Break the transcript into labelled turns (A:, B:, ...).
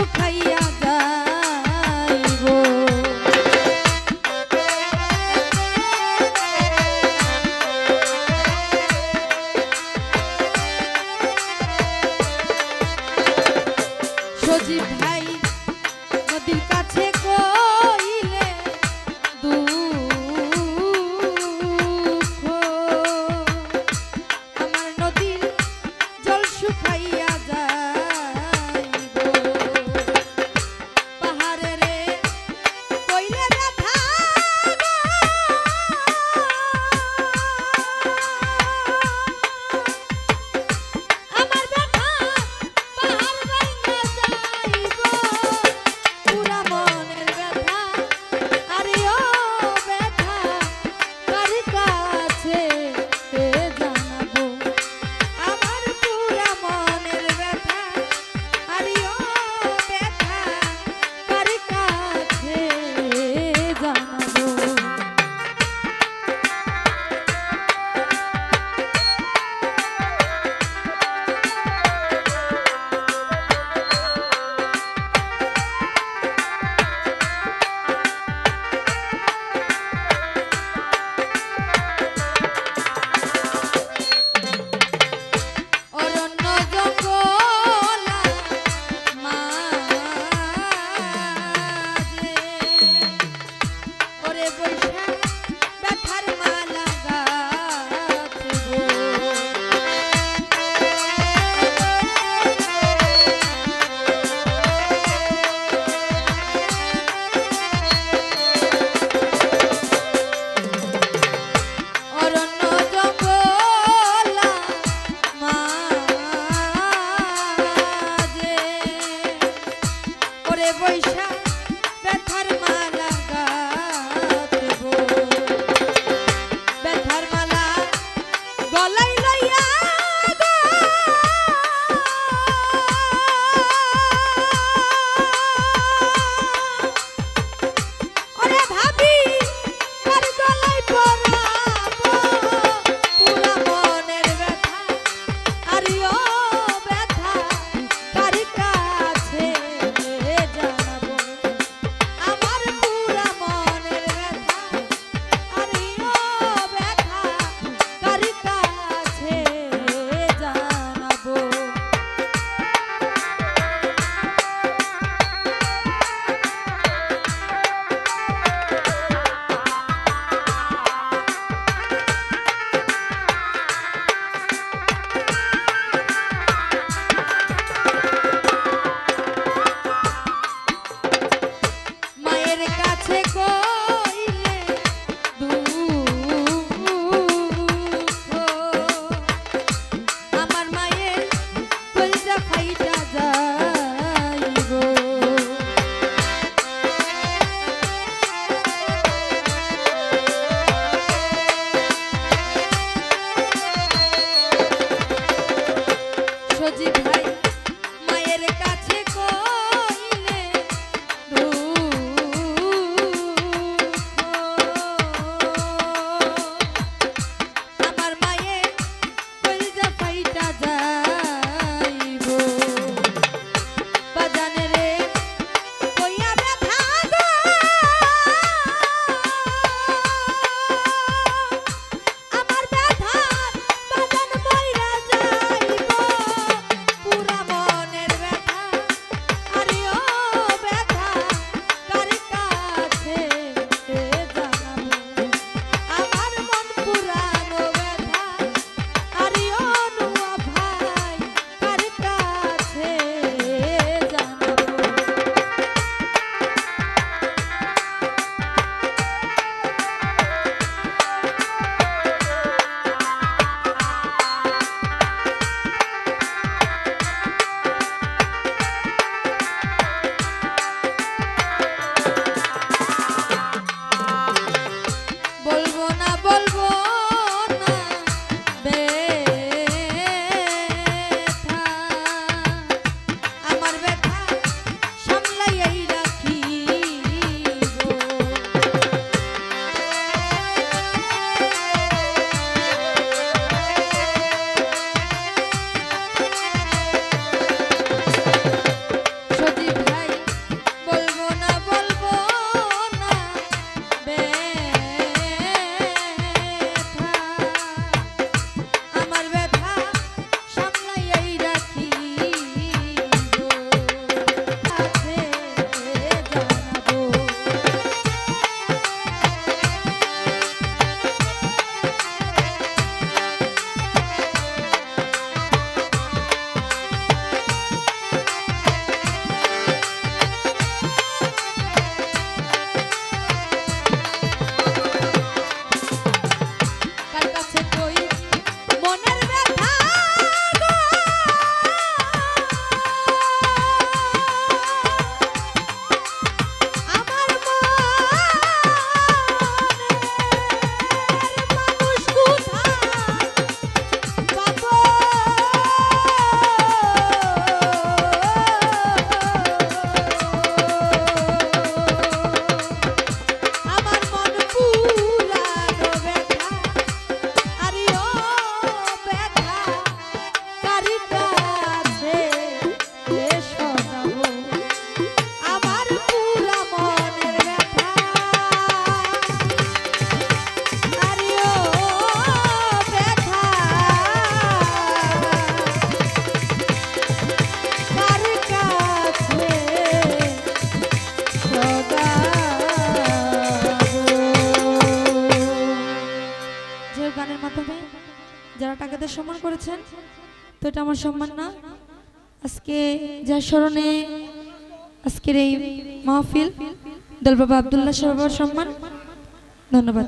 A: শুকাইয়া যাইব। সজীব ভাই নদীর কাছে কইলে দুঃখ, আমার নদীর জল শুকাইয়া যাইব। পাহাড়ে রে কইলে ব্যথা গো, আমার ব্যথা পাহাড় ভাঙা যাইব। পুরা মনের ব্যথা আরে ও ব্যথা কার কাছে জানাবো। আমার পুরা মনের ব্যথা আরে ও ব্যথা কার কাছে জানাবো। অরণ্য জঙ্গলা মাঝে ওরে বৈশা ব্যথার মালা গাঁথব। অরণ্য জঙ্গলা মাঝে ওরে বৈশা ব্যথার মালা গাঁথব। ব্যথার মালা গলায় লইয়া গো, ওরে ভাবি কার গলায় পরাবো। পুরা মনের ব্যথা আরে ও ব্যথা কার কাছে জানাবো। আমার পুরা মনের ব্যথা আরে ও ব্যথা কার কাছে জানাবো। মায়ের কাছে কইলে দুঃখ, আমার মায়ের কলিজা ফাইটা যাইব। সজীব ভাই মায়ের কাছে কইলে আমার মায়ের কলিজা ফাইটা যাইব। বাজানে রে কইয়া ব্যথা গো, আমার ব্যথা বাজান মইরা যাইব। পুরা মনের ব্যথা করেছেন, তো এটা আমার সম্মান না? আজকে যার স্মরণে আজকের এই মাহফিল, দল বাবা আব্দুল্লাহ সাহেবের সম্মান। ধন্যবাদ।